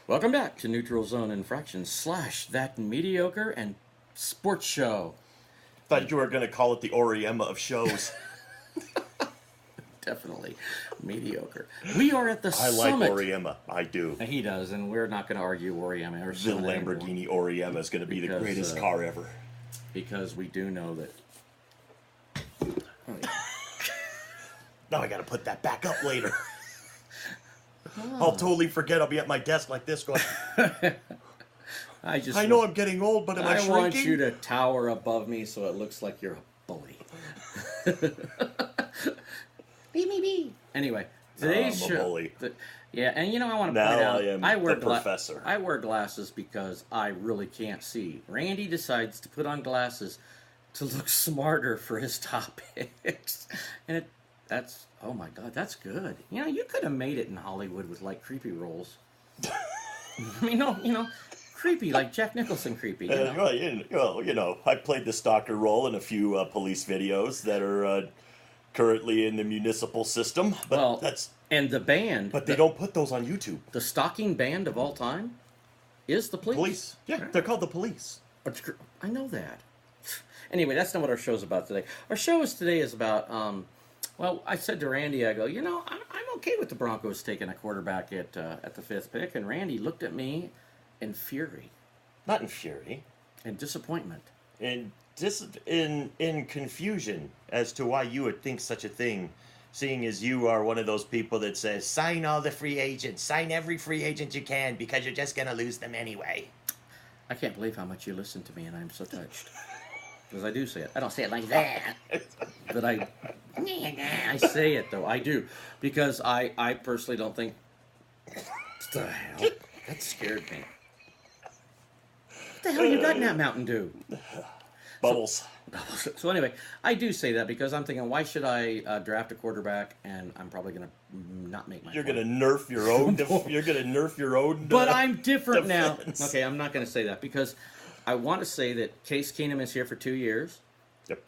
Welcome back to Neutral Zone Infraction / that mediocre and sports show. Thought you were going to call it the Oriema of shows. Definitely mediocre. We are at the I summit. like Oriema. I do. He does, and we're not going to argue Oriema or The Summit Lamborghini anymore, Oriema is going to be the Because, greatest car ever. because we do know that. Now I got to put that back up later. I'll totally forget. I'll be at my desk like this going, I know I'm getting old, but am I shrinking? I want you to tower above me so it looks like you're a bully. Me. Anyway, today's I'm a show. bully. Yeah, and you know, I want to Now point out, I am wear the professor. I wear glasses because I really can't see. Randy decides to put on glasses to look smarter for his topics, and that's oh my god, that's good. You know, you could have made it in Hollywood with like creepy roles. I mean, creepy like Jack Nicholson creepy. You know, I played the stalker role in a few police videos that are currently in the municipal system, but and the band. But they don't put those on YouTube. The stalking band of all time is the police. Police. Yeah, they're called the police. I know that. Anyway, that's not what our show's about today. Our show today is about, well, I said to Randy, I go, I'm okay with the Broncos taking a quarterback at the 5th pick, and Randy looked at me in fury. Not in fury. In disappointment. In confusion as to why you would think such a thing, seeing as you are one of those people that says, sign all the free agents, sign every free agent you can, because you're just going to lose them anyway. I can't believe how much you listen to me, and I'm so touched. Because I do say it. I don't say it like that. But I say it, though. I do. Because I personally don't think... What the hell? That scared me. What the hell you got in that Mountain Dew? Bubbles. So anyway, I do say that because I'm thinking, why should I draft a quarterback, and I'm probably going to not make my You're going to nerf your own... you're going to nerf your own But I'm different defense. now. Okay, I'm not going to say that because... I want to say that Case Keenum is here for 2 years. Yep.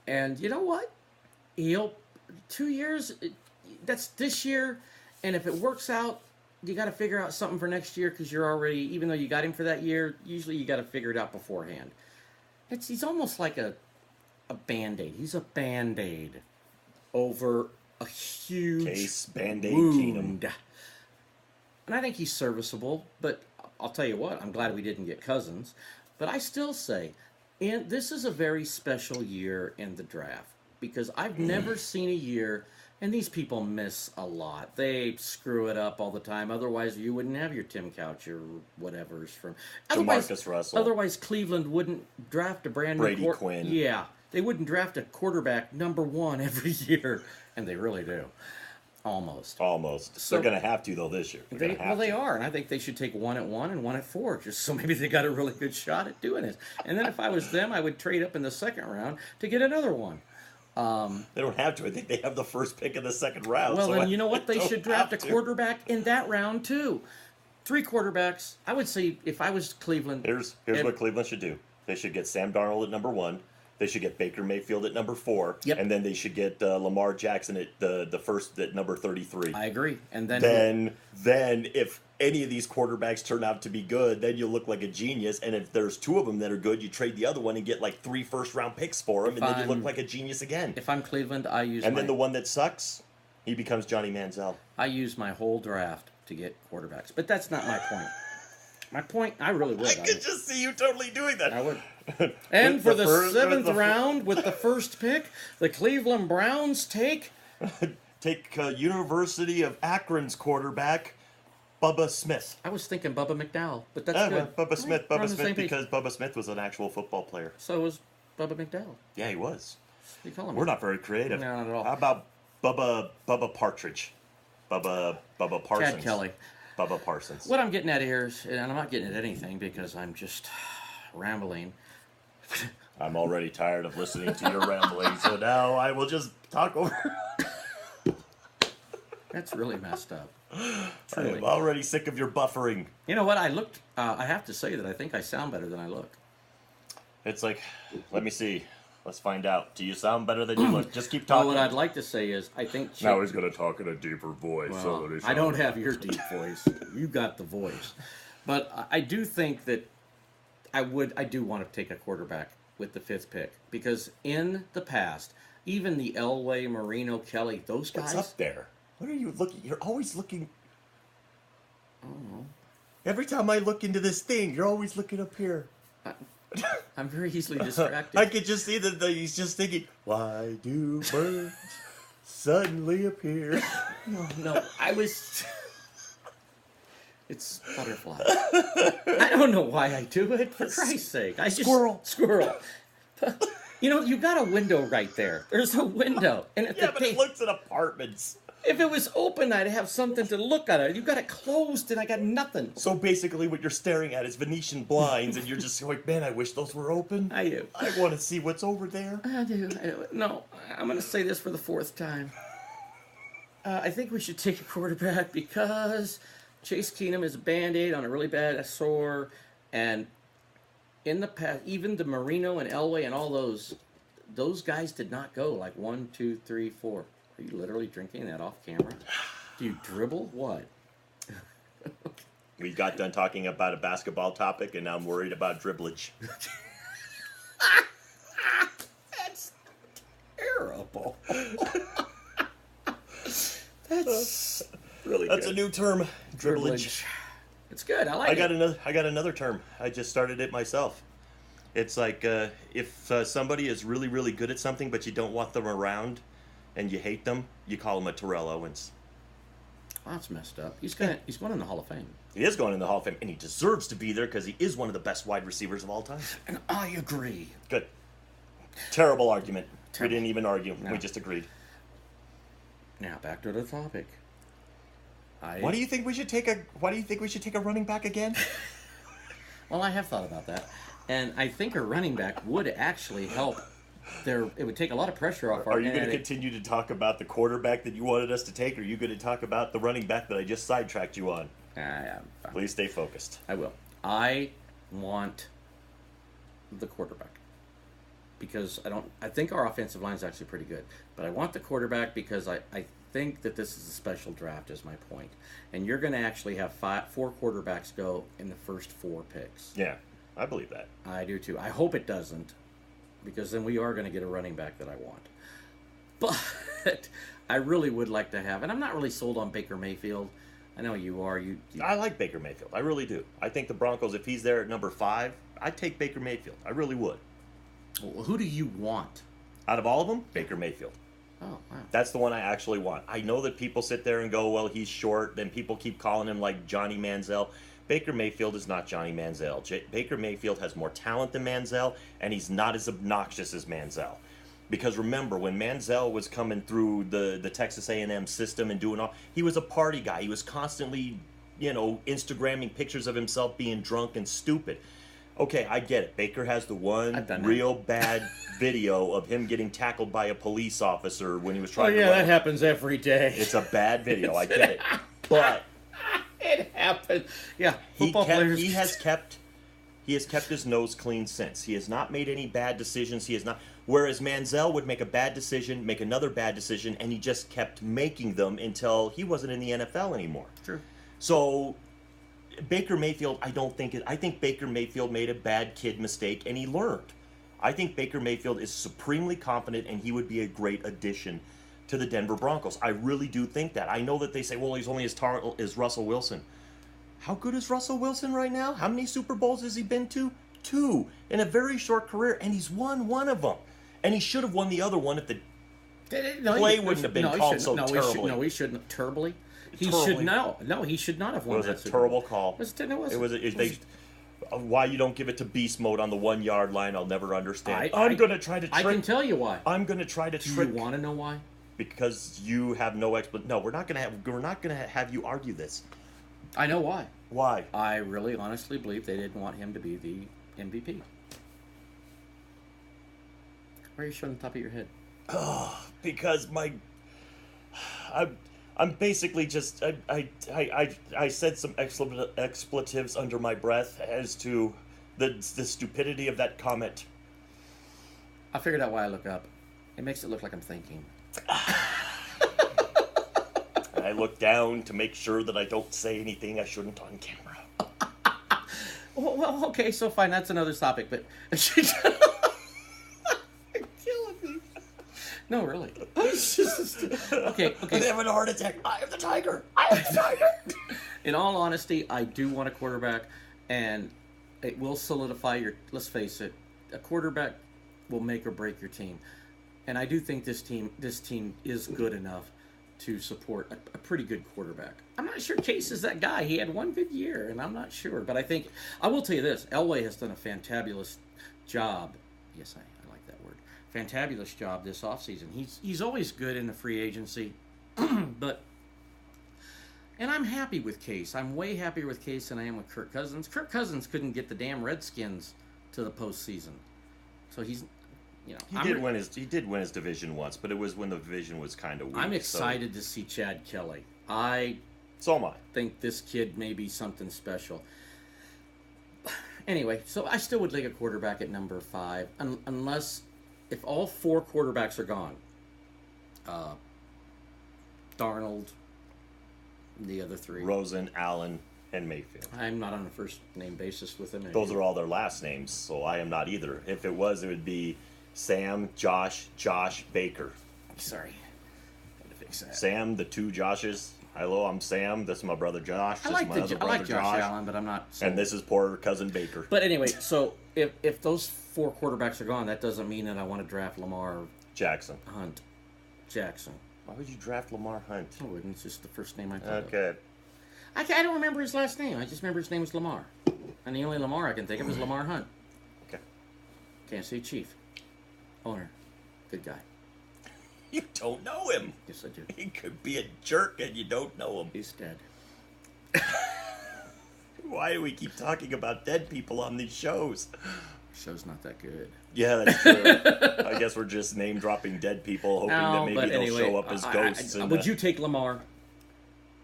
And you know what? 2 years, that's this year. And if it works out, you got to figure out something for next year because you're already, even though you got him for that year, usually you got to figure it out beforehand. He's almost like a Band-Aid. He's a Band-Aid over a huge Case Band-Aid wound. Keenum. And I think he's serviceable, but I'll tell you what, I'm glad we didn't get Cousins. But I still say, this is a very special year in the draft because I've never seen a year, and these people miss a lot. They screw it up all the time. Otherwise, you wouldn't have your Tim Couch or whatever's from. Marcus Russell. Otherwise, Cleveland wouldn't draft a brand new Brady Quinn. Yeah, they wouldn't draft a quarterback number 1 every year, and they really do. Almost. So, they're going to have to, though, this year. They are, and I think they should take 1 at 1 and 1 at 4, just so maybe they got a really good shot at doing it. And then if I was them, I would trade up in the 2nd round to get another one. They don't have to. I think they have the first pick in the 2nd round. Well, so then you know what? They should draft a to. quarterback in that round, too. 3 quarterbacks. I would say if I was Cleveland... Here's what Cleveland should do. They should get Sam Darnold at number 1. They should get Baker Mayfield at number 4, and then they should get Lamar Jackson at the first at number 33. I agree. And then if any of these quarterbacks turn out to be good, then you look like a genius. And if there's 2 of them that are good, you trade the other one and get like 3 first-round picks for them, and then you look like a genius again. If I'm Cleveland, then the one that sucks, he becomes Johnny Manziel. I use my whole draft to get quarterbacks, but that's not my point. My point, I really would. I could just see you totally doing that. I would. And for the 7th round, with the first pick, the Cleveland Browns take University of Akron's quarterback, Bubba Smith. I was thinking Bubba McDowell, but that's good. Bubba Smith, because Bubba Smith was an actual football player. So was Bubba McDowell. Yeah, he was. What do you call him? We're not very creative. No, not at all. How about Bubba Partridge? Bubba Parsons. Chad Kelly. Bubba Parsons. What I'm getting at here is, and I'm not getting at anything because I'm just rambling. I'm already tired of listening to your rambling, so now I will just talk over. That's really messed up. Truly. I'm already sick of your buffering. You know what? I have to say that I think I sound better than I look. It's like, let me see. Let's find out. Do you sound better than you look? Just keep talking. Well, what I'd like to say is, I think... Now he's going to talk in a deeper voice. Well, I don't have your deep voice. You got the voice. But I do think that I do want to take a quarterback with the 5th pick because in the past, even the Elway, Marino, Kelly, those guys. What's up there? What are you looking? You're always looking. I don't know. Every time I look into this thing, you're always looking up here. I'm very easily distracted. I could just see that he's just thinking, why do birds suddenly appear? No, I was. It's butterflies. I don't know why I do it, for Christ's sake. Squirrel. You got a window right there. There's a window. And if but it looks at apartments. If it was open, I'd have something to look at. You got it closed, and I got nothing. So basically what you're staring at is Venetian blinds, and you're just like, man, I wish those were open. I do. I want to see what's over there. I do. No, I'm going to say this for the 4th time. I think we should take a quarterback because Chase Keenum is a Band-Aid on a really bad sore, and in the past, even the Marino and Elway and all those guys did not go like 1, 2, 3, 4. Are you literally drinking that off camera? Do you dribble? What? We got done talking about a basketball topic, and now I'm worried about dribblage. That's terrible. That's really good. That's a new term, dribblage. It's good. I like it. I got another term. I just started it myself. It's like if somebody is really, really good at something, but you don't want them around, and you hate them, you call them a Terrell Owens. Oh, that's messed up. He's going in the Hall of Fame. He is going in the Hall of Fame, and he deserves to be there because he is one of the best wide receivers of all time. And I agree. Good. Terrible argument. We didn't even argue. No. We just agreed. Now back to the topic. Why do you think we should take a running back again? Well, I have thought about that, and I think a running back would actually help. It would take a lot of pressure off. Are you going to continue to talk about the quarterback that you wanted us to take, or are you going to talk about the running back that I just sidetracked you on? Please stay focused. I will. I want the quarterback because I think our offensive line is actually pretty good, but I want the quarterback because I think that this is a special draft is my point. And you're going to actually have 4 quarterbacks go in the first 4 picks. Yeah, I believe that. I do too. I hope it doesn't, because then we are going to get a running back that I want. But I really would like to have, and I'm not really sold on Baker Mayfield. I know you are. I like Baker Mayfield. I really do. I think the Broncos, if he's there at number 5, I'd take Baker Mayfield. I really would. Well, who do you want? Out of all of them, Baker Mayfield. Oh, wow. That's the one I actually want. I know that people sit there and go, well, he's short. Then people keep calling him like Johnny Manziel. Baker Mayfield is not Johnny Manziel. Baker Mayfield has more talent than Manziel, and he's not as obnoxious as Manziel. Because remember, when Manziel was coming through the Texas A&M system and doing all, he was a party guy. He was constantly, Instagramming pictures of himself being drunk and stupid. Okay, I get it. Baker has the one real bad video of him getting tackled by a police officer when he was trying to run. That happens every day. It's a bad video. I get it. But it happens. Yeah, he has kept his nose clean since. He has not made any bad decisions. He has not. Whereas Manziel would make a bad decision, make another bad decision, and he just kept making them until he wasn't in the NFL anymore. True. So Baker Mayfield, I think Baker Mayfield made a bad kid mistake and he learned. I think Baker Mayfield is supremely confident and he would be a great addition to the Denver Broncos. I really do think that. I know that they say, well, he's only as tall as Russell Wilson. How good is Russell Wilson right now? How many Super Bowls has he been to? 2 in a very short career, and he's won one of them. And he should have won the other one if the play wouldn't have been called so terribly. He shouldn't. Terribly? He should not. No, he should not have won that. It was a terrible call. Why you don't give it to beast mode on the 1 yard line, I'll never understand. I'm going to try to trick. I can tell you why. I'm going to try to trick. Do you want to know why? Because you have no explanation. No, we're not going to have you argue this. I know why. Why? I really honestly believe they didn't want him to be the MVP. Why are you showing the top of your head? Oh, because I'm basically just I said some expletives under my breath as to the stupidity of that comment. I figured out why I look up. It makes it look like I'm thinking. I look down to make sure that I don't say anything I shouldn't on camera. Well, okay, so fine. That's another topic, but you're killing me. No, really. It's just, okay. I'm having a heart attack. I am the tiger. I am the tiger. In all honesty, I do want a quarterback, and it will solidify your. Let's face it, a quarterback will make or break your team, and I do think this team is good enough to support a pretty good quarterback. I'm not sure Case is that guy. He had one good year, and I'm not sure, but I will tell you this: Elway has done a fantabulous job. Yes, I like that word. Fantabulous job this offseason. He's always good in the free agency, but. And I'm happy with Case. I'm way happier with Case than I am with Kirk Cousins. Kirk Cousins couldn't get the damn Redskins to the postseason, so he's, He did win his division once, but it was when the division was kind of weak. I'm excited to see Chad Kelly. So am I. Think this kid may be something special. Anyway, so I still would like a quarterback at number 5, unless if all 4 quarterbacks are gone. Darnold. The other 3. Rosen, Allen, and Mayfield. I'm not on a first name basis with them. Those are all their last names, so I am not either. If it was, it would be Sam, Josh, Baker. Sorry. Gotta fix that. Sam, the 2 Joshes. Hello, I'm Sam. This is my brother Josh. This is my other brother Josh Allen, but I'm not. And this is poor cousin Baker. But anyway, so if those 4 quarterbacks are gone, that doesn't mean that I want to draft Lamar Jackson. Jackson. Why would you draft Lamar Hunt? I wouldn't. It's just the first name I thought of. Okay. I don't remember his last name. I just remember his name was Lamar. And the only Lamar I can think of is Lamar Hunt. Okay. Can't say chief. Owner. Good guy. You don't know him. Yes, I do. He could be a jerk and you don't know him. He's dead. Why do we keep talking about dead people on these shows? Show's not that good. Yeah, that's true. I guess we're just name dropping dead people, hoping that maybe they'll show up as ghosts. Would you take Lamar?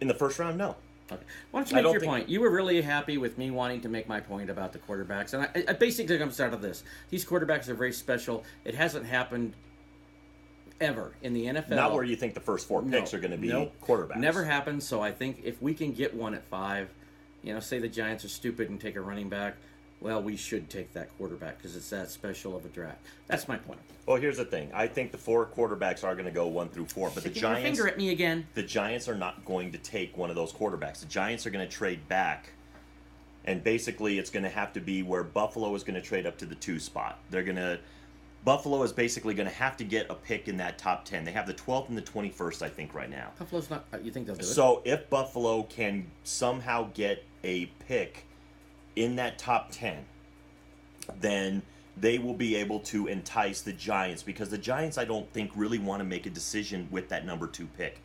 In the first round? No. Okay. Why don't you make your point? You were really happy with me wanting to make my point about the quarterbacks. And I basically comes down to this. These quarterbacks are very special. It hasn't happened ever in the NFL. Not where you think the first 4 picks are going to be quarterbacks. Never happened. So I think if we can get one at 5, say the Giants are stupid and take a running back, well, we should take that quarterback because it's that special of a draft. That's my point. Well, here's the thing. I think the 4 quarterbacks are going to go 1 through 4, but the Giants. Your finger at me again. The Giants are not going to take one of those quarterbacks. The Giants are going to trade back, and basically it's going to have to be where Buffalo is going to trade up to the 2 spot. Buffalo is basically going to have to get a pick in that top 10. They have the 12th and the 21st, I think, right now. Buffalo's not. You think they'll do it? So if Buffalo can somehow get a pick in that top 10, then they will be able to entice the Giants, because the Giants, I don't think, really want to make a decision with that number 2 pick.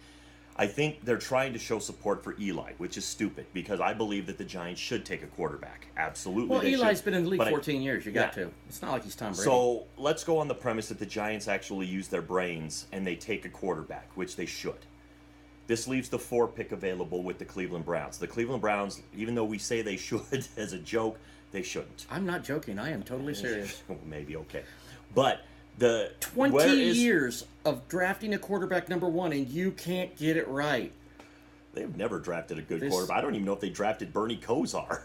I think they're trying to show support for Eli, which is stupid, because I believe that the Giants should take a quarterback. Absolutely. Well, Eli's been in the league 14 years. You got to. It's not like he's Tom Brady. So let's go on the premise that the Giants actually use their brains and they take a quarterback, which they should. This leaves the 4 pick available with the Cleveland Browns. The Cleveland Browns, even though we say they should as a joke, they shouldn't. I'm not joking. I am totally serious. Maybe, okay. But the 20 years of drafting a quarterback number 1, and you can't get it right. They've never drafted a good quarterback. I don't even know if they drafted Bernie Kosar.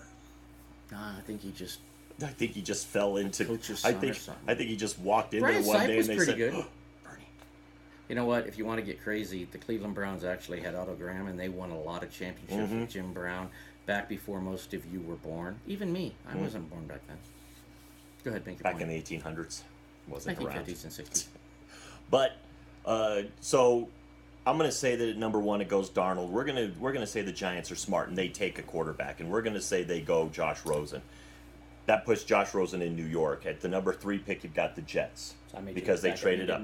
Nah, I think he just fell into. Coach's I son think or something. I think he just walked in Brian there one Sipe day was and they said, good. oh, Bernie. You know what? If you want to get crazy, the Cleveland Browns actually had Otto Graham, and they won a lot of championships with Jim Brown back before most of you were born. Even me. I wasn't born back then. Go ahead, make your point. Back in the 1800s. Wasn't around. 1950s and 60s. But so I'm going to say that at number 1 it goes Darnold. We're gonna say the Giants are smart and they take a quarterback, and we're going to say they go Josh Rosen. That puts Josh Rosen in New York. At the number 3 pick, you've got the Jets, because they traded up.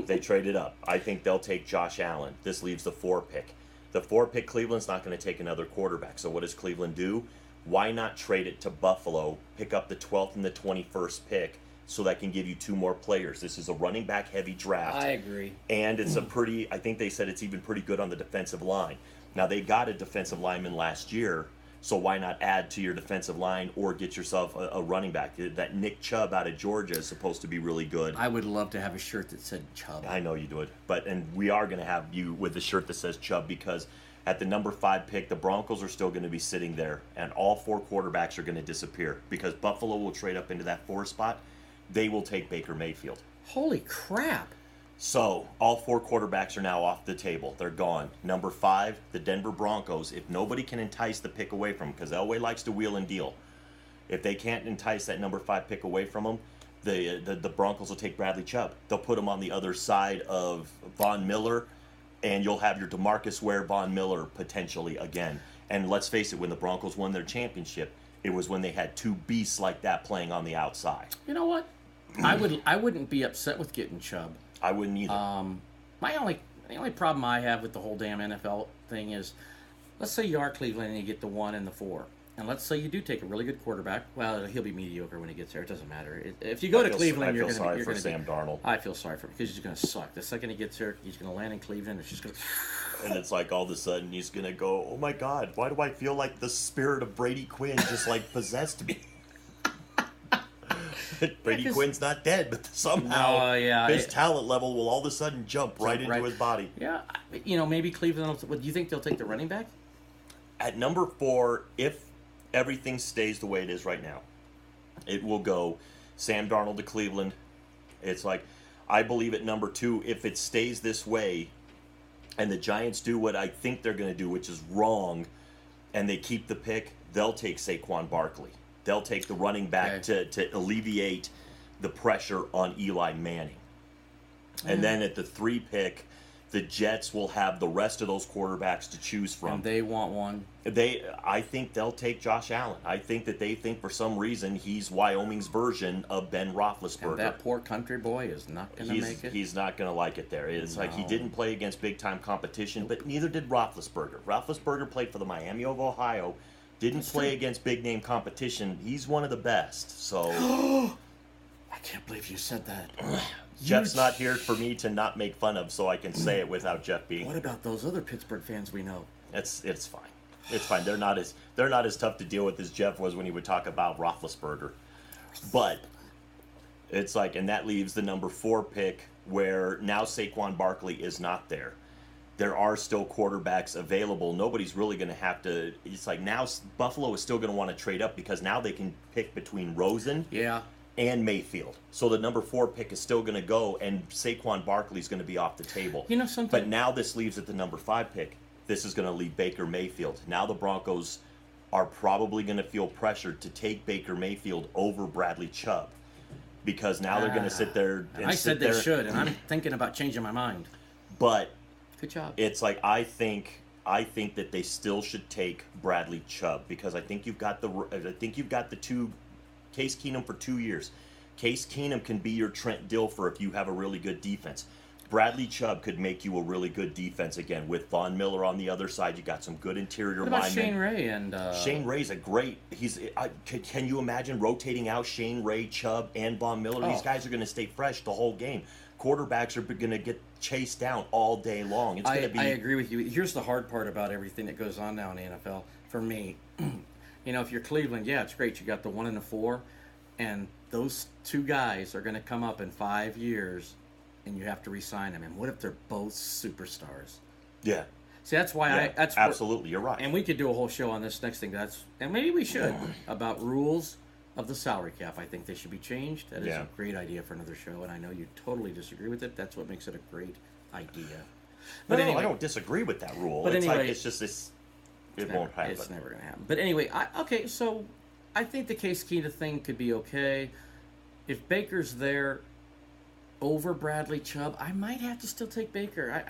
They traded up. I think they'll take Josh Allen. This leaves the 4 pick. The 4 pick, Cleveland's not going to take another quarterback. So what does Cleveland do? Why not trade it to Buffalo, pick up the 12th and the 21st pick, so that can give you 2 more players? This is a running back heavy draft. I agree. And it's I think they said it's even pretty good on the defensive line. Now, they got a defensive lineman last year, so why not add to your defensive line or get yourself a running back? That Nick Chubb out of Georgia is supposed to be really good. I would love to have a shirt that said Chubb. I know you would. And we are going to have you with the shirt that says Chubb, because At the number 5 pick, the Broncos are still going to be sitting there, and all 4 quarterbacks are going to disappear because Buffalo will trade up into that 4 spot. They will take Baker Mayfield. Holy crap. So, all 4 quarterbacks are now off the table. They're gone. Number 5, the Denver Broncos. If nobody can entice the pick away from them, because Elway likes to wheel and deal, if they can't entice that number 5 pick away from them, the Broncos will take Bradley Chubb. They'll put him on the other side of Von Miller, and you'll have your DeMarcus Ware, Von Miller potentially again. And let's face it, when the Broncos won their championship, it was when they had 2 beasts like that playing on the outside. You know what? I wouldn't be upset with getting Chubb. I wouldn't either. The only problem I have with the whole damn NFL thing is, let's say you are Cleveland and you get the 1 and the 4. And let's say you do take a really good quarterback. Well, he'll be mediocre when he gets there. It doesn't matter. If you go to Cleveland, you're going to be... I feel sorry for Sam Darnold. I feel sorry for him because he's going to suck. The second he gets there, he's going to land in Cleveland. It's just going to... And it's like all of a sudden he's going to go, oh my God, why do I feel like the spirit of Brady Quinn just like possessed me? Brady Quinn's not dead, but somehow his talent level will all of a sudden jump right into his body. Yeah, maybe Cleveland will... Do you think they'll take the running back? At number 4, if everything stays the way it is right now, it will go Sam Darnold to Cleveland. It's like, I believe at number 2, if it stays this way and the Giants do what I think they're going to do, which is wrong, and they keep the pick, they'll take Saquon Barkley. They'll take the running back to alleviate the pressure on Eli Manning. And then at the 3 pick, the Jets will have the rest of those quarterbacks to choose from. And they want one. I think they'll take Josh Allen. I think that they think for some reason he's Wyoming's version of Ben Roethlisberger. And that poor country boy is not going to make it. He's not going to like it there. It's like he didn't play against big-time competition, but neither did Roethlisberger. Roethlisberger played for the Miami of Ohio, didn't play against big-name competition. He's one of the best, so... I can't believe you said that. Jeff's not here for me to not make fun of, so I can say it without Jeff being. What about those other Pittsburgh fans we know? It's fine. It's fine. They're not as tough to deal with as Jeff was when he would talk about Roethlisberger. But it's like, and that leaves the number 4 pick where now Saquon Barkley is not there. There are still quarterbacks available. Nobody's really going to have to. It's like now Buffalo is still going to want to trade up because now they can pick between Rosen. Yeah. And Mayfield. So the number 4 pick is still going to go, and Saquon Barkley's going to be off the table. You know something? But now this leaves at the number 5 pick. This is going to leave Baker Mayfield. Now the Broncos are probably going to feel pressured to take Baker Mayfield over Bradley Chubb. Because now they're going to sit there and I said they should, and I'm thinking about changing my mind. But good job. It's like I think that they still should take Bradley Chubb because I think you've got the 2 Case Keenum for 2 years. Case Keenum can be your Trent Dilfer if you have a really good defense. Bradley Chubb could make you a really good defense again. With Von Miller on the other side, you got some good interior linemen. What about Shane Ray? And Shane Ray's a great... Can you imagine rotating out Shane Ray, Chubb, and Von Miller? These guys are going to stay fresh the whole game. Quarterbacks are going to get chased down all day long. It's going to be... I agree with you. Here's the hard part about everything that goes on now in the NFL. For me... if you're Cleveland, yeah, it's great. You got the 1 and the 4, and those 2 guys are going to come up in 5 years, and you have to re-sign them. And what if they're both superstars? Yeah. See, that's why absolutely, you're right. And we could do a whole show on this next thing. And maybe we should about rules of the salary cap. I think they should be changed. That is a great idea for another show, and I know you totally disagree with it. That's what makes it a great idea. But anyway, I don't disagree with that rule. But it's anyway, like it's just this. It won't happen. It's never going to happen. But anyway, so I think the Case Keenum thing could be okay. If Baker's there over Bradley Chubb, I might have to still take Baker.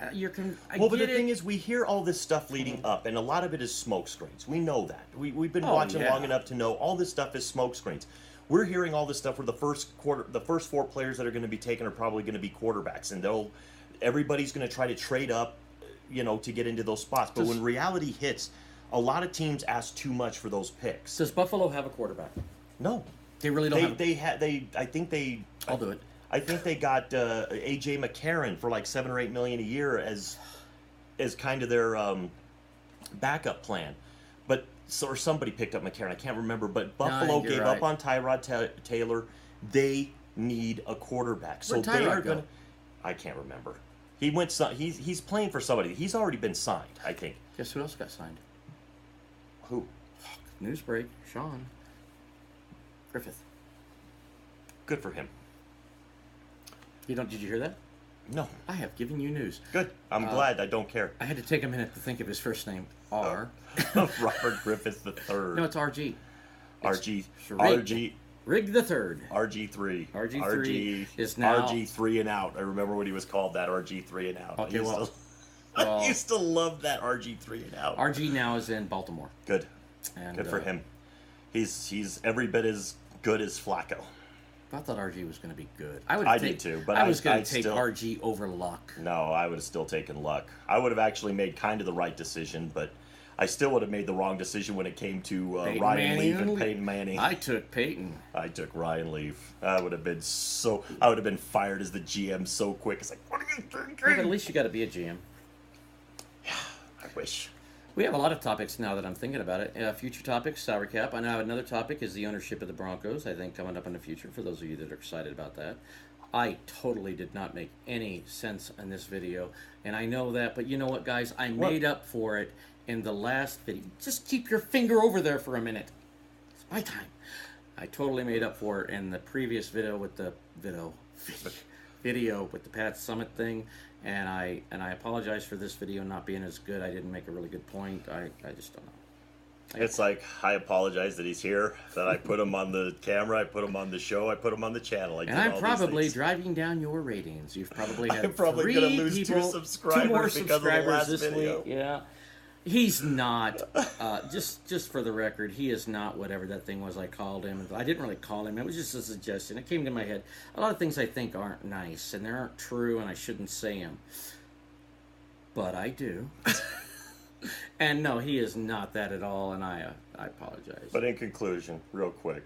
But the thing is, we hear all this stuff leading up, and a lot of it is smoke screens. We know that. We've been watching long enough to know all this stuff is smoke screens. We're hearing all this stuff where the first 4 players that are going to be taken are probably going to be quarterbacks, and everybody's going to try to trade up, to get into those spots. But when reality hits, a lot of teams ask too much for those picks. Does Buffalo have a quarterback? No, they really don't. I'll do it. I think they got AJ McCarron for like $7 or $8 million a year as kind of their backup plan. But or somebody picked up McCarron. I can't remember. But Buffalo gave up on Tyrod Taylor. They need a quarterback, so they are going. I can't remember. He's playing for somebody. He's already been signed, I think. Guess who else got signed? Who? News break. Sean Griffith. Good for him. Did you hear that? No. I have given you news. Good. I'm glad. I don't care. I had to take a minute to think of his first name. R. Robert Griffith III. No, it's RG. RG. Rig the Third. RG3. RG3 is now RG3 and out. I remember when he was called that, RG3 and out. Okay, I used to love that RG3 and out. RG now is in Baltimore. Good. And, good for him. He's every bit as good as Flacco. I thought RG was going to be good. I did too, but I was going to take RG over Luck. No, I would have still taken Luck. I would have actually made kind of the right decision, but I still would have made the wrong decision when it came to Ryan Leaf and Peyton Manning. I took Peyton. I took Ryan Leaf. I would have been fired as the GM so quick. It's like, what are you thinking? Yeah, but at least you got to be a GM. Yeah, I wish. We have a lot of topics now that I'm thinking about it. Future topics, salary cap. I know another topic is the ownership of the Broncos, I think, coming up in the future, for those of you that are excited about that. I totally did not make any sense in this video, and I know that, but you know what, guys? I made up for it in the last video. Just keep your finger over there for a minute. It's my time. I totally made up for it in the previous video with the video with the Pat Summit thing, and I apologize for this video not being as good. I didn't make a really good point. I just don't know. It's like, I apologize that he's here, that I put him on the camera, I put him on the show, I put him on the channel. And I'm probably driving down your ratings. You've probably had I'm probably going to lose two more subscribers because of the last this video. week. Yeah. He's not, just for the record, he is not whatever that thing was I called him. I didn't really call him. It was just a suggestion. It came to my head. A lot of things I think aren't nice, and they aren't true, and I shouldn't say them. But I do. And no, he is not that at all, and I apologize. But in conclusion, real quick,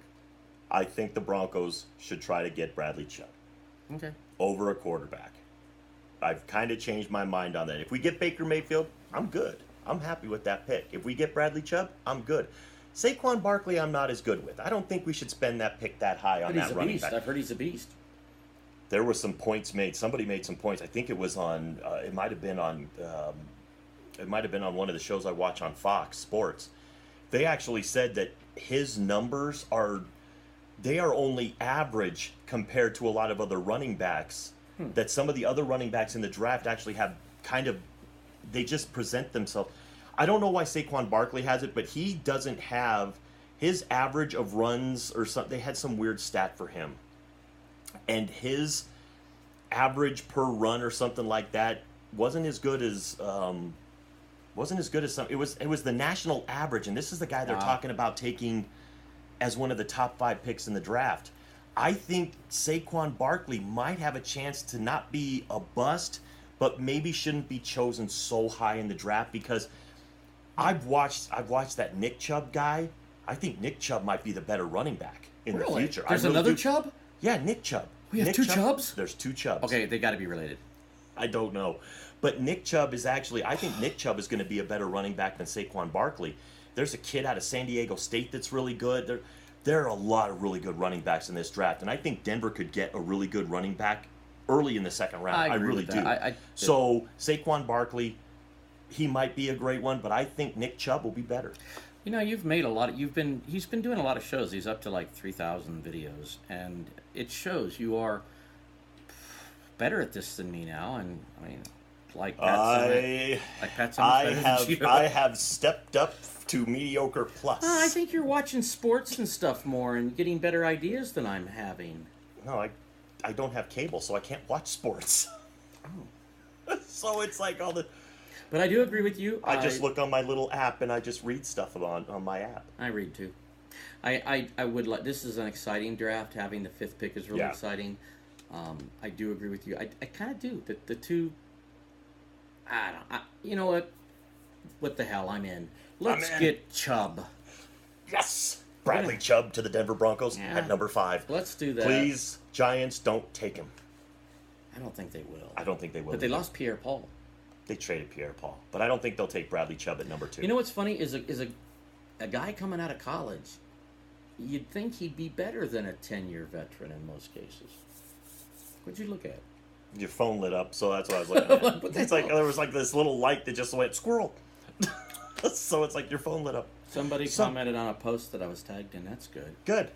I think the Broncos should try to get Bradley Chubb. Okay. Over a quarterback. I've kind of changed my mind on that. If we get Baker Mayfield, I'm good. I'm happy with that pick. If we get Bradley Chubb, I'm good. Saquon Barkley, I'm not as good with. I don't think we should spend that pick that high on that running back. I've heard he's a beast. There were some points made. Somebody made some points. I think it was on. It might have been on. It might have been on one of the shows I watch on Fox Sports. They actually said that his numbers are only average compared to a lot of other running backs. That some of the other running backs in the draft actually have kind of. They just present themselves. I don't know why Saquon Barkley has it, but he doesn't have his average of runs or something. They had some weird stat for him, and his average per run or something like that wasn't as good as some. It was the national average, and this is the guy they're talking about taking as one of the top 5 picks in the draft. I think Saquon Barkley might have a chance to not be a bust, but maybe shouldn't be chosen so high in the draft because I've watched that Nick Chubb guy. I think Nick Chubb might be the better running back in the future. There's another Chubb? Yeah, Nick Chubb. We have two Chubbs? There's 2 Chubbs. Okay, they got to be related. I don't know. But Nick Chubb is actually, I think Nick Chubb is going to be a better running back than Saquon Barkley. There's a kid out of San Diego State that's really good. There are a lot of really good running backs in this draft, and I think Denver could get a really good running back early in the second round. I really do. So Saquon Barkley, he might be a great one, but I think Nick Chubb will be better. You know, you've made a lot. He's been doing a lot of shows. He's up to like 3,000 videos, and it shows you are better at this than me now. And I mean, like Pat Summit, I have stepped up to mediocre plus. I think you're watching sports and stuff more and getting better ideas than I'm having. No, I don't have cable, so I can't watch sports. Oh. So it's like all the... But I do agree with you. I just look on my little app and I just read stuff on my app. I read too. I would like... This is an exciting draft. Having the 5th pick is really exciting. I do agree with you. I kind of do. The two... you know what? What the hell? I'm in. Let's get Chubb. Yes! Bradley Chubb to the Denver Broncos at number 5. Let's do that. Please, Giants, don't take him. I don't think they will. I don't think they will. But they lost Pierre-Paul. They traded Pierre-Paul. But I don't think they'll take Bradley Chubb at number 2. You know what's funny is a guy coming out of college, you'd think he'd be better than a 10-year veteran in most cases. What'd you look at? Your phone lit up, so that's what I was looking at. What the It's like hell? there was like this little light that just went squirrel. So it's like your phone lit up. Somebody commented on a post that I was tagged in. That's good. Good.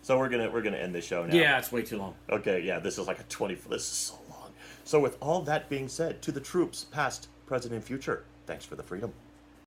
So we're gonna end this show now. Yeah, it's way too long. Okay, yeah, this is like a 20. This is so long. So with all that being said, to the troops, past, present, and future, thanks for the freedom.